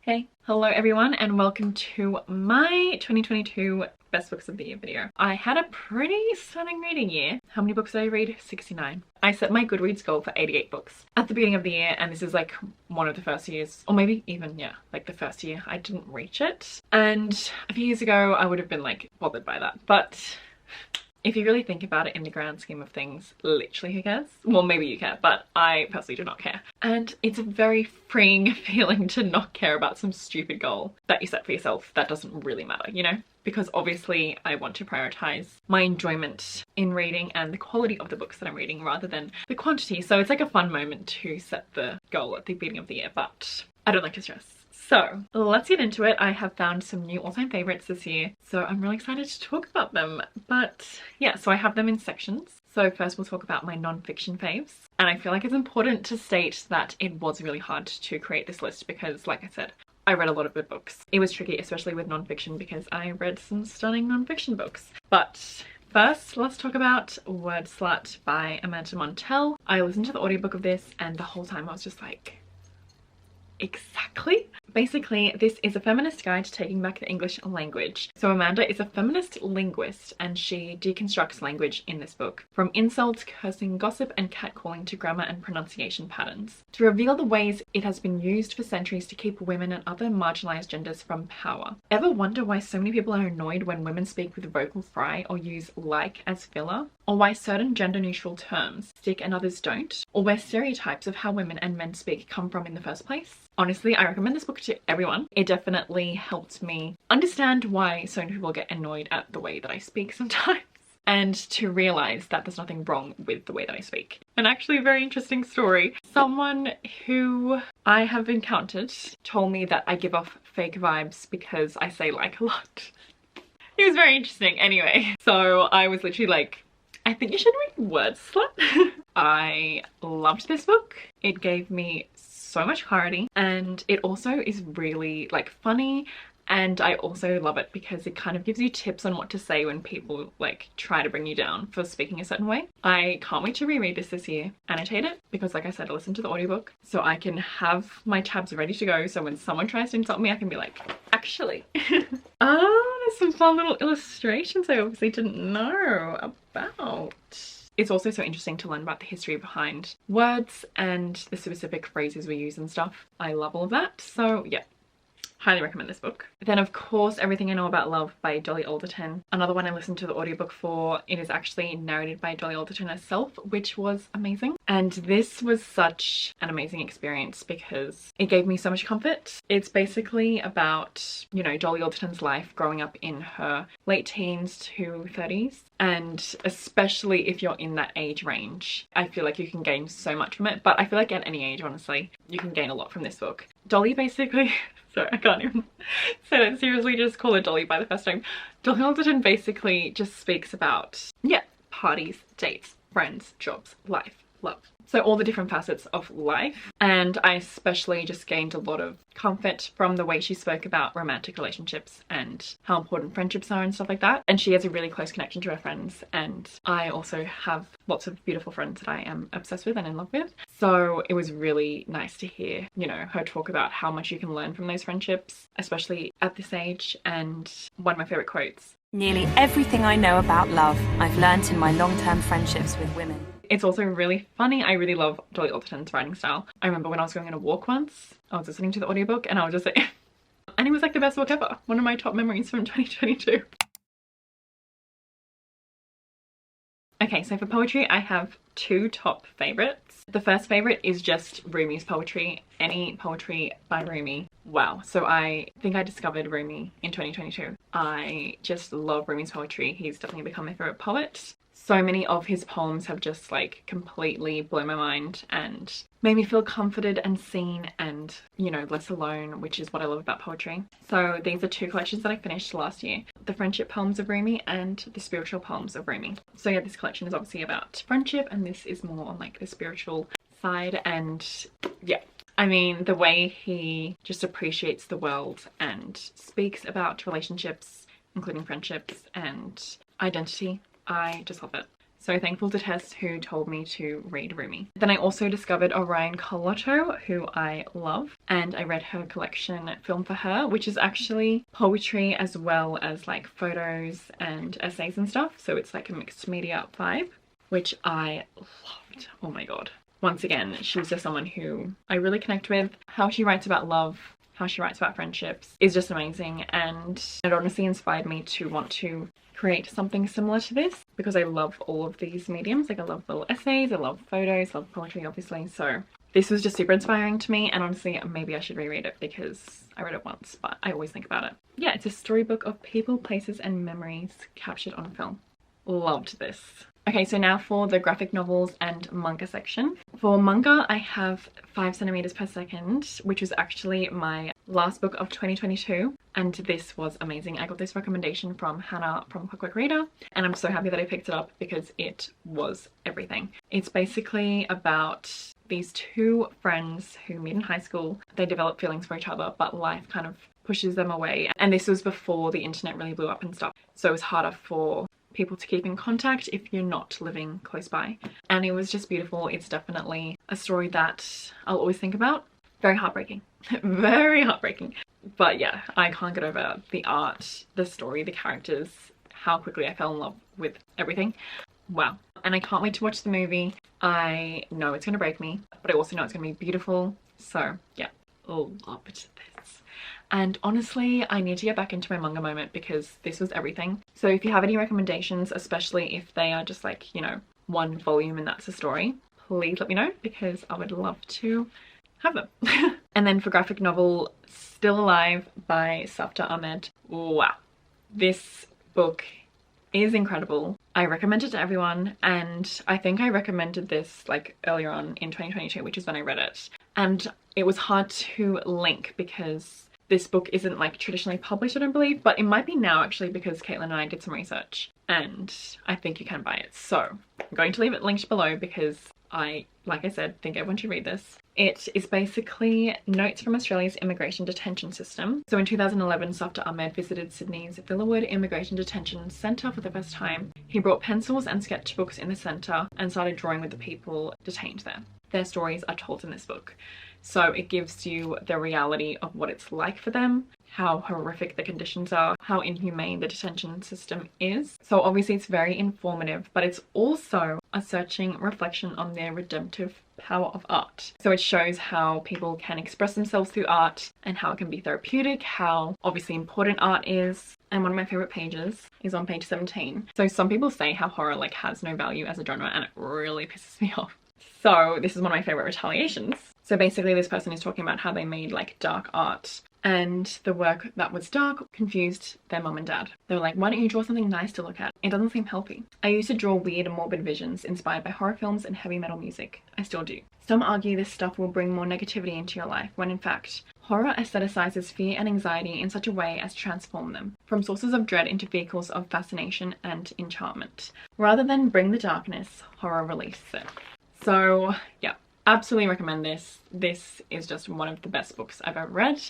Hey, hello everyone and welcome to my 2022 best books of the year video. I had a pretty stunning reading year. How many books did I read? 69. I set my Goodreads goal for 88 books at the beginning of the year, and this is like one of the first years, or maybe even, yeah, like the first year I didn't reach it. And a few years ago I would have been like bothered by that, but if you really think about it in the grand scheme of things, literally who cares? Well, maybe you care, but I personally do not care. And it's a very freeing feeling to not care about some stupid goal that you set for yourself that doesn't really matter, you know? Because obviously I want to prioritize my enjoyment in reading and the quality of the books that I'm reading rather than the quantity. So it's like a fun moment to set the goal at the beginning of the year, but I don't like to stress. So let's get into it. I have found some new all-time favorites this year, so I'm really excited to talk about them. But yeah, so I have them in sections. So first we'll talk about my non-fiction faves. And I feel like it's important to state that it was really hard to create this list because, like I said, I read a lot of good books. It was tricky, especially with non-fiction, because I read some stunning non-fiction books. But first, let's talk about Word Slut by Amanda Montell. I listened to the audiobook of this and the whole time I was just like, exactly. Basically, this is a feminist guide to taking back the English language. So Amanda is a feminist linguist and she deconstructs language in this book, from insults, cursing, gossip and catcalling to grammar and pronunciation patterns, to reveal the ways it has been used for centuries to keep women and other marginalized genders from power. Ever wonder why so many people are annoyed when women speak with vocal fry or use like as filler? Or why certain gender-neutral terms stick and others don't? Or where stereotypes of how women and men speak come from in the first place? Honestly, I recommend this book to everyone. It definitely helped me understand why so many people get annoyed at the way that I speak sometimes, and to realize that there's nothing wrong with the way that I speak. And actually a very interesting story. Someone who I have encountered told me that I give off fake vibes because I say like a lot. It was very interesting. Anyway, so I was literally like, I think you should read Word Slut. I loved this book. It gave me so much clarity and it also is really like funny, and I also love it because it kind of gives you tips on what to say when people like try to bring you down for speaking a certain way. I can't wait to reread this year, annotate it, because like I said, I listened to the audiobook so I can have my tabs ready to go, so when someone tries to insult me I can be like, actually. Oh, there's some fun little illustrations I obviously didn't know about. It's also so interesting to learn about the history behind words and the specific phrases we use and stuff. I love all of that. So yeah, highly recommend this book. Then of course, Everything I Know About Love by Dolly Alderton. Another one I listened to the audiobook for. It is actually narrated by Dolly Alderton herself, which was amazing. And this was such an amazing experience because it gave me so much comfort. It's basically about, you know, Dolly Alderton's life growing up in her late teens to 30s. And especially if you're in that age range, I feel like you can gain so much from it. But I feel like at any age, honestly, you can gain a lot from this book. Dolly basically, sorry, I can't even say that seriously, just call her Dolly by the first name. Dolly Alderton basically just speaks about, yeah, parties, dates, friends, jobs, life, love. So all the different facets of life. And I especially just gained a lot of comfort from the way she spoke about romantic relationships and how important friendships are and stuff like that. And she has a really close connection to her friends. And I also have lots of beautiful friends that I am obsessed with and in love with. So it was really nice to hear, you know, her talk about how much you can learn from those friendships, especially at this age. And one of my favorite quotes: "Nearly everything I know about love, I've learnt in my long-term friendships with women." It's also really funny. I really love Dolly Alderton's writing style. I remember when I was going on a walk once, I was listening to the audiobook and I was just like, and it was like the best book ever. One of my top memories from 2022. Okay, so for poetry, I have two top favorites. The first favorite is just Roomy'S Poetry. Any poetry by Remy. Wow. So I think I discovered Remy in 2022. I just love Roomy'S poetry. He's definitely become my favorite poet. So many of his poems have just like completely blown my mind and made me feel comforted and seen and, you know, less alone, which is what I love about poetry. So these are two collections that I finished last year: the friendship poems of Remy and the spiritual poems of Remy. So yeah, this collection is obviously about friendship and this is more on like the spiritual side. And yeah, I mean, the way he just appreciates the world and speaks about relationships, including friendships and identity, I just love it. So thankful to Tess who told me to read Remy. Then I also discovered Orion Carlotto, who I love, and I read her collection Film for Her, which is actually poetry as well as like photos and essays and stuff. So it's like a mixed media vibe, which I loved. Oh my god. Once again, she's just someone who I really connect with. How she writes about love, how she writes about friendships is just amazing, and it honestly inspired me to want to create something similar to this because I love all of these mediums. Like I love little essays, I love photos, I love poetry obviously, so this was just super inspiring to me, and honestly maybe I should reread it because I read it once but I always think about it. Yeah, it's a storybook of people, places and memories captured on film. Loved this. Okay, so now for the graphic novels and manga section. For manga, I have 5 centimeters per second, which was actually my last book of 2022. And this was amazing. I got this recommendation from Hannah from Quick Reader, and I'm so happy that I picked it up because it was everything. It's basically about these 2 friends who meet in high school. They develop feelings for each other, but life kind of pushes them away. And this was before the internet really blew up and stuff. So it was harder for people to keep in contact if you're not living close by, and it was just beautiful. It's definitely a story that I'll always think about. Very heartbreaking. Very heartbreaking, but yeah, I can't get over the art, the story, the characters, how quickly I fell in love with everything. Wow. And I can't wait to watch the movie. I know it's gonna break me, but I also know it's gonna be beautiful, so yeah, loved this. And honestly, I need to get back into my manga moment because this was everything. So if you have any recommendations, especially if they are just like, you know, 1 volume and that's a story, please let me know because I would love to have them. And then for graphic novel, Still Alive by Safta Ahmed. Wow. This book is incredible. I recommend it to everyone, and I think I recommended this like earlier on in 2022, which is when I read it. And it was hard to link because this book isn't like traditionally published, I don't believe, but it might be now actually because Caitlin and I did some research and I think you can buy it. So I'm going to leave it linked below because I, like I said, think everyone should read this. It is basically notes from Australia's immigration detention system. So in 2011, Safta Ahmed visited Sydney's Villawood Immigration Detention Centre for the first time. He brought pencils and sketchbooks in the centre and started drawing with the people detained there. Their stories are told in this book. So it gives you the reality of what it's like for them, how horrific the conditions are, how inhumane the detention system is. So obviously it's very informative, but it's also a searching reflection on their redemptive power of art. So it shows how people can express themselves through art and how it can be therapeutic, how obviously important art is. And one of my favorite pages is on page 17. So some people say how horror like has no value as a genre, and it really pisses me off. So this is one of my favorite retaliations. So basically this person is talking about how they made like dark art, and the work that was dark confused their mum and dad. They were like, why don't you draw something nice to look at? It doesn't seem healthy. I used to draw weird and morbid visions inspired by horror films and heavy metal music. I still do. Some argue this stuff will bring more negativity into your life, when in fact, horror aestheticizes fear and anxiety in such a way as to transform them from sources of dread into vehicles of fascination and enchantment. Rather than bring the darkness, horror releases it. So yeah, absolutely recommend this. This is just one of the best books I've ever read.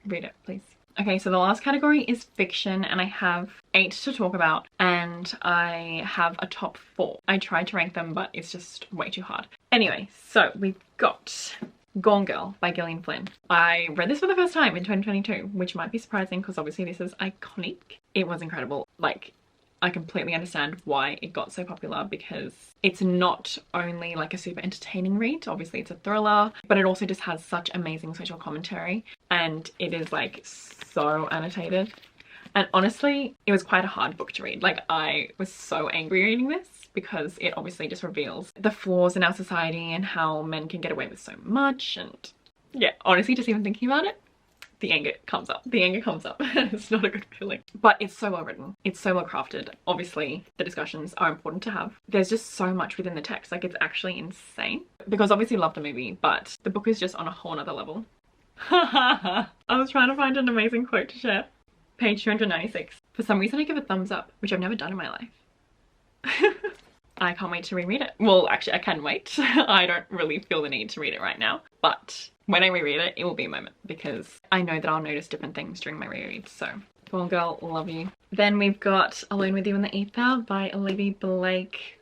Read it, please. Okay, so the last category is fiction, and I have 8 to talk about, and I have a top 4. I tried to rank them, but it's just way too hard. Anyway, so we've got Gone Girl by Gillian Flynn. I read this for the first time in 2022, which might be surprising because obviously this is iconic. It was incredible. Like, I completely understand why it got so popular because it's not only like a super entertaining read, obviously it's a thriller, but it also just has such amazing social commentary, and it is like so annotated. And honestly, it was quite a hard book to read. Like, I was so angry reading this because it obviously just reveals the flaws in our society and how men can get away with so much. And yeah, honestly, just even thinking about it, the anger comes up. The anger comes up. It's not a good feeling. But it's so well written. It's so well crafted. Obviously, the discussions are important to have. There's just so much within the text. Like, it's actually insane. Because obviously love the movie, but the book is just on a whole nother level. I was trying to find an amazing quote to share. Page 296. For some reason I give a thumbs up, which I've never done in my life. I can't wait to reread it. Well, actually I can wait. I don't really feel the need to read it right now, but when I reread it, it will be a moment because I know that I'll notice different things during my reread. So, Gone Girl, love you. Then we've got Alone with You in the Ether by Olivia Blake.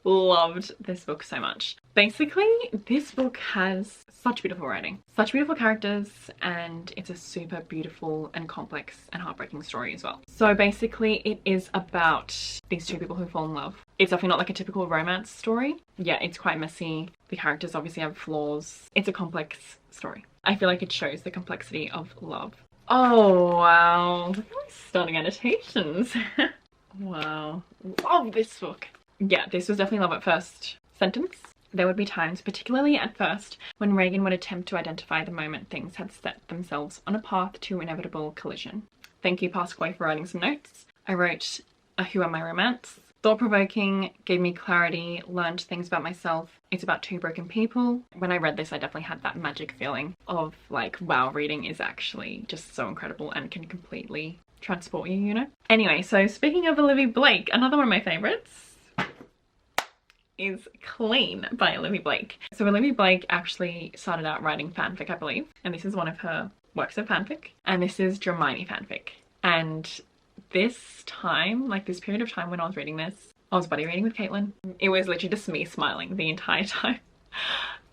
loved this book so much. Basically, this book has such beautiful writing, such beautiful characters, and it's a super beautiful and complex and heartbreaking story as well. So basically, it is about these two people who fall in love. It's definitely not like a typical romance story. Yeah, it's quite messy. The characters obviously have flaws. It's a complex story. I feel like it shows the complexity of love. Oh, wow. Look at my stunning annotations. Wow. Love this book. Yeah, this was definitely love at first sentence. There would be times, particularly at first, when Reagan would attempt to identify the moment things had set themselves on a path to inevitable collision. Thank you, Pasquale, for writing some notes. I wrote a Who Am I romance. Thought-provoking, gave me clarity, learned things about myself. It's about two broken people. When I read this, I definitely had that magic feeling of like, wow, reading is actually just so incredible and can completely transport you, you know? Anyway, so speaking of Olivia Blake, another one of my favorites is Clean by Olivia Blake. So Olivia Blake actually started out writing fanfic, I believe, and this is one of her works of fanfic, and this is Hermione fanfic. And this time, like this period of time when I was reading this, I was buddy reading with Caitlin. It was literally just me smiling the entire time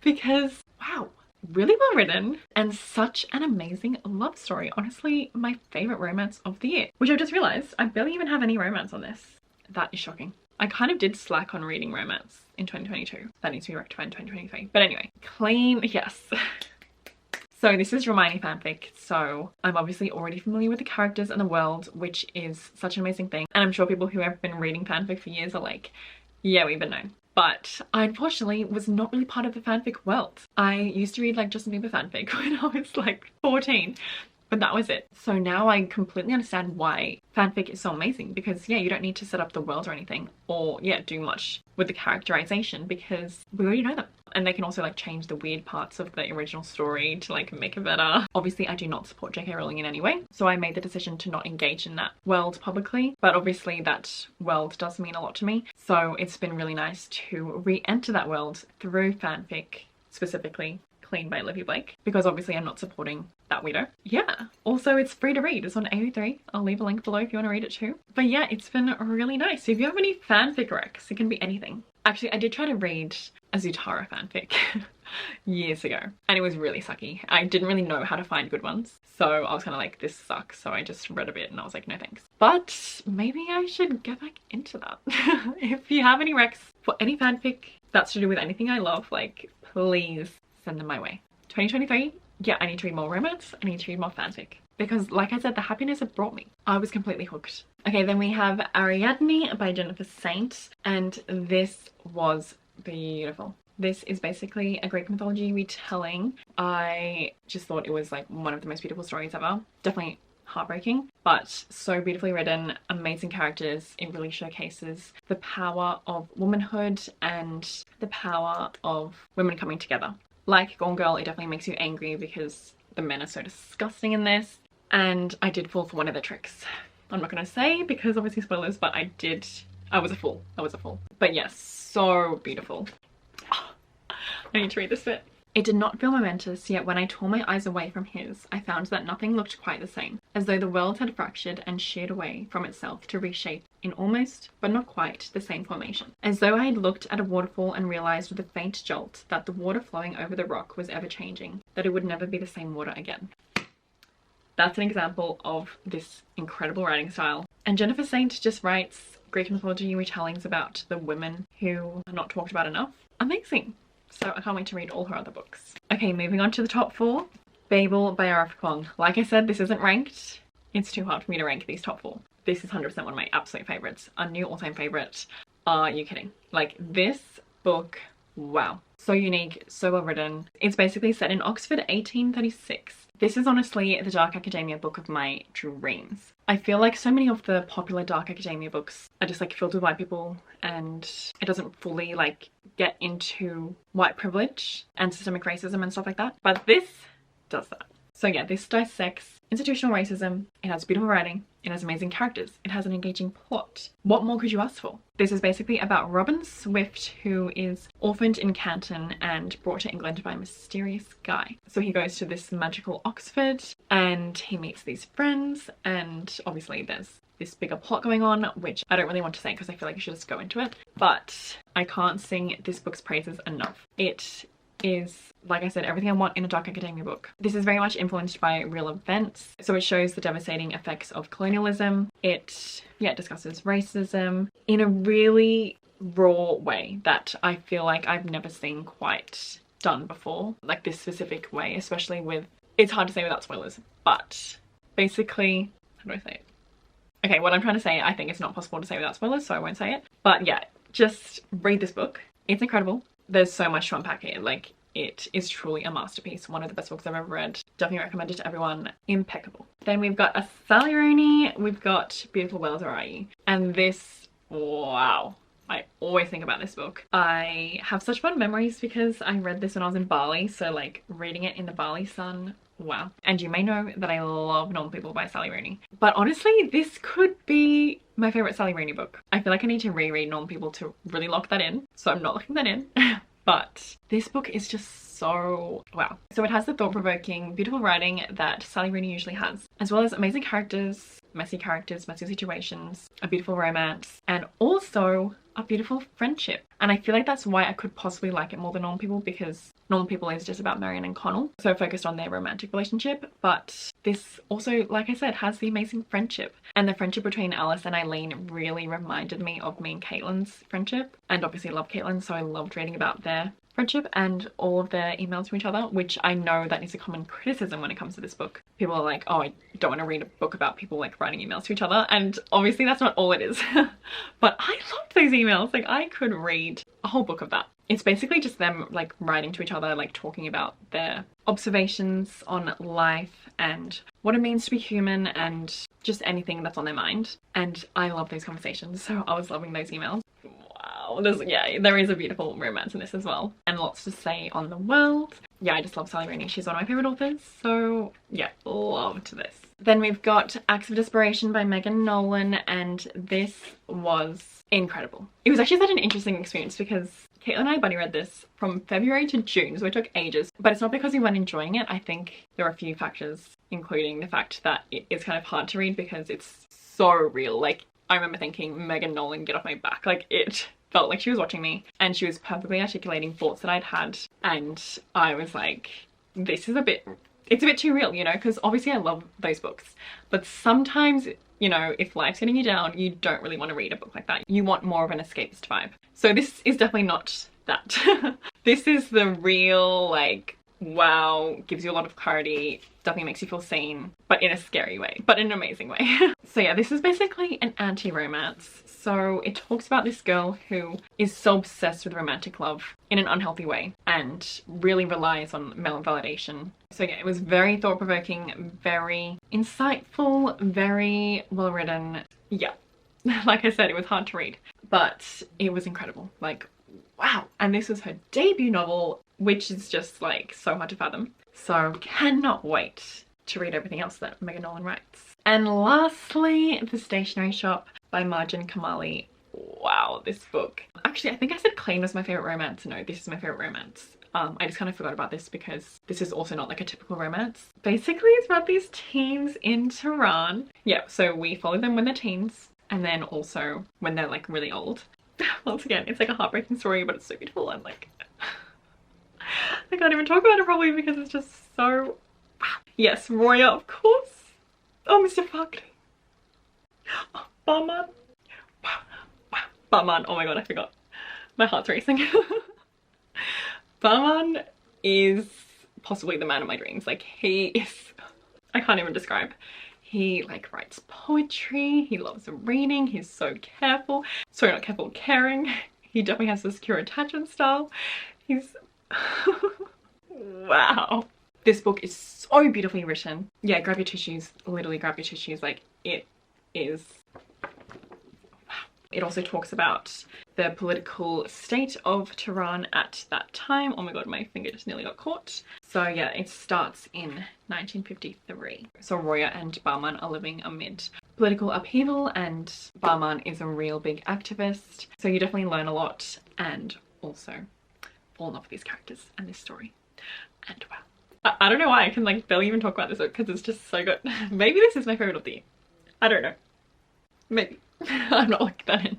because wow, really well written and such an amazing love story. Honestly, my favorite romance of the year, which I've just realized I barely even have any romance on this. That is shocking. I kind of did slack on reading romance in 2022. That needs to be rectified in 2023. But anyway, Clean, yes. So this is Hermione fanfic, so I'm obviously already familiar with the characters and the world, which is such an amazing thing. And I'm sure people who have been reading fanfic for years are like, yeah, we've been known. But I unfortunately was not really part of the fanfic world. I used to read like Justin Bieber fanfic when I was like 14. But that was it. So now I completely understand why fanfic is so amazing, because yeah, you don't need to set up the world or anything, or yeah, do much with the characterization because we already know them. And they can also like change the weird parts of the original story to like make it better. Obviously, I do not support JK Rowling in any way, so I made the decision to not engage in that world publicly, but obviously that world does mean a lot to me. So it's been really nice to re-enter that world through fanfic, specifically Clean by Olivia Blake, because obviously I'm not supporting that weirdo. Yeah, also it's free to read. It's on AO3. I'll leave a link below if you want to read it too. But yeah, it's been really nice. So if you have any fanfic recs, it can be anything. Actually, I did try to read a Zutara fanfic years ago, and it was really sucky. I didn't really know how to find good ones, so I was kind of like, this sucks. So I just read a bit and I was like, no thanks. But maybe I should get back into that. If you have any recs for any fanfic that's to do with anything I love, like please send them my way. 2023, yeah, I need to read more romance. I need to read more fanfic, because like I said, the happiness it brought me, I was completely hooked. Okay, then we have Ariadne by Jennifer Saint, and this was beautiful. This is basically a Greek mythology retelling. I just thought it was like one of the most beautiful stories ever. Definitely heartbreaking, but so beautifully written, amazing characters. It really showcases the power of womanhood and the power of women coming together. Like Gone Girl, it definitely makes you angry because the men are so disgusting in this, and I did fall for one of the tricks. I'm not gonna say because obviously spoilers, but I was a fool. But yes, so beautiful. Oh, I need to read this bit. It did not feel momentous, yet when I tore my eyes away from his, I found that nothing looked quite the same, as though the world had fractured and sheared away from itself to reshape in almost, but not quite, the same formation. As though I had looked at a waterfall and realized with a faint jolt that the water flowing over the rock was ever changing, that it would never be the same water again. That's an example of this incredible writing style. And Jennifer Saint just writes Greek mythology retellings about the women who are not talked about enough. Amazing. So I can't wait to read all her other books. Okay, moving on to the top 4. Babel by R.F. Kuang. Like I said, this isn't ranked. It's too hard for me to rank these top 4. This is 100% one of my absolute favorites. A new all-time favorite. Are you kidding? Like this book, wow. So unique, so well written. It's basically set in Oxford 1836. This is honestly the dark academia book of my dreams. I feel like so many of the popular dark academia books are just like filled with white people, and it doesn't fully like get into white privilege and systemic racism and stuff like that. But this does that. So yeah, this dissects institutional racism. It has beautiful writing. It has amazing characters. It has an engaging plot. What more could you ask for? This is basically about Robin Swift, who is orphaned in Canton and brought to England by a mysterious guy. So he goes to this magical Oxford and he meets these friends, and obviously there's this bigger plot going on, which I don't really want to say because I feel like I should just go into it. But I can't sing this book's praises enough. It is, like I said, everything I want in a dark academia book. This is very much influenced by real events. So it shows the devastating effects of colonialism. It discusses racism in a really raw way that I feel like I've never seen quite done before. Like this specific way, especially with, it's hard to say without spoilers, but basically, how do I say it? Okay, what I'm trying to say, I think it's not possible to say without spoilers, so I won't say it. But yeah, just read this book. It's incredible. There's so much to unpack here. Like, it is truly a masterpiece. One of the best books I've ever read. Definitely recommend it to everyone. Impeccable. Then we've got a Sally Rooney. We've got Beautiful Wells Are You. And this, wow. I always think about this book. I have such fun memories because I read this when I was in Bali. So like reading it in the Bali sun, wow. And you may know that I love Normal People by Sally Rooney. But honestly, this could be my favorite Sally Rooney book. I feel like I need to reread Normal People to really lock that in. So I'm not locking that in. But this book is just so wow. So it has the thought-provoking, beautiful writing that Sally Rooney usually has, as well as amazing characters, messy situations, a beautiful romance, and also a beautiful friendship. And I feel like that's why I could possibly like it more than Normal People, because Normal People is just about Marion and Connell, so focused on their romantic relationship. But this also, like I said, has the amazing friendship. And the friendship between Alice and Eileen really reminded me of me and Caitlin's friendship. And obviously I love Caitlin, so I loved reading about their friendship and all of their emails to each other, which I know that is a common criticism when it comes to this book. People are like, oh, I don't want to read a book about people like writing emails to each other, and obviously that's not all it is. But I loved those emails. Like, I could read a whole book of that. It's basically just them like writing to each other, like talking about their observations on life and what it means to be human and just anything that's on their mind. And I love those conversations, so I was loving those emails. Wow, there is a beautiful romance in this as well, and lots to say on the world. Yeah, I just love Sally Rooney. She's one of my favorite authors, so yeah, loved this. Then we've got Acts of Desperation by Megan Nolan, and this was incredible. It was actually such an interesting experience because Caitlin and I buddy read this from February to June, so it took ages. But it's not because we weren't enjoying it. I think there are a few factors, including the fact that it is kind of hard to read because it's so real. Like, I remember thinking, Megan Nolan, get off my back. Like, it felt like she was watching me, and she was perfectly articulating thoughts that I'd had, and I was like, this is it's a bit too real, you know, because obviously I love those books, but sometimes, you know, if life's getting you down, you don't really want to read a book like that. You want more of an escapist vibe. So this is definitely not that. This is the real, like, wow, gives you a lot of clarity, definitely makes you feel seen, but in a scary way, but in an amazing way. So yeah, this is basically an anti-romance. So it talks about this girl who is so obsessed with romantic love in an unhealthy way and really relies on male validation. So yeah, it was very thought-provoking, very insightful, very well written. Yeah, like I said, it was hard to read, but it was incredible. Like, wow. And this was her debut novel, which is just like so hard to fathom. So cannot wait to read everything else that Megan Nolan writes. And lastly, The Stationery Shop by Marjan Kamali. Wow, this book. Actually, I think I said Clean was my favorite romance. No, this is my favorite romance. I just kind of forgot about this because this is also not like a typical romance. Basically, it's about these teens in Tehran. Yeah, so we follow them when they're teens and then also when they're like really old. Once again, it's like a heartbreaking story, but it's so beautiful. And like, I can't even talk about it probably because it's just so wow. Yes, Roya, of course. Oh, Mr. Fucked. Oh, Barman. Barman. Oh my god, I forgot. My heart's racing. Barman is possibly the man of my dreams. Like, he is, I can't even describe. He like writes poetry, he loves reading, he's so careful. Sorry, not careful, caring. He definitely has the secure attachment style. He's wow. This book is so beautifully written. Yeah, grab your tissues, literally grab your tissues. Like, it is wow. It also talks about the political state of Tehran at that time. Oh my god, my finger just nearly got caught. So yeah, it starts in 1953. So Roya and Bahman are living amid political upheaval, and Bahman is a real big activist. So you definitely learn a lot and also fall in love with these characters and this story. And wow. I don't know why I can like barely even talk about this book because it's just so good. Maybe this is my favourite of the year. I don't know. Maybe. I'm not looking that in.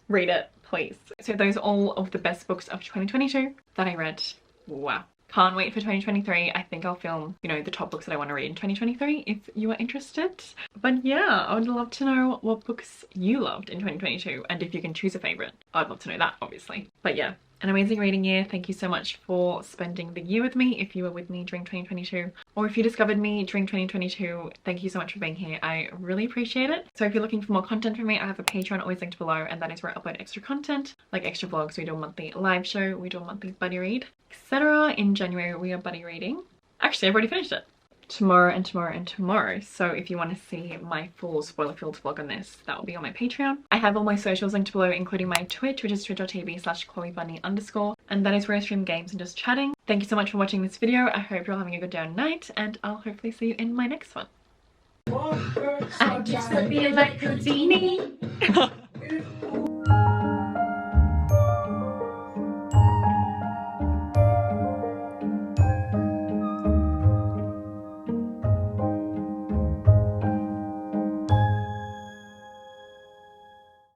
Read it, please. So those are all of the best books of 2022 that I read. Wow. Can't wait for 2023. I think I'll film, you know, the top books that I want to read in 2023 if you are interested. But yeah, I would love to know what books you loved in 2022 and if you can choose a favourite. I'd love to know that, obviously. But yeah, an amazing reading year. Thank you so much for spending the year with me if you were with me during 2022, or if you discovered me during 2022, thank you so much for being here. I really appreciate it. So if you're looking for more content from me, I have a Patreon always linked below, and that is where I upload extra content like extra vlogs. We do a monthly live show, we do a monthly buddy read, etc. In January we are buddy reading. Actually, I've already finished it. Tomorrow and tomorrow and tomorrow. So if you want to see my full spoiler-filled vlog on this, that will be on my Patreon. I have all my socials linked below, including my Twitch, which is twitch.tv/ChloeBunny_, and that is where I stream games and just chatting. Thank you so much for watching this video. I hope you're all having a good day or night, and I'll hopefully see you in my next one. I just feel like Houdini.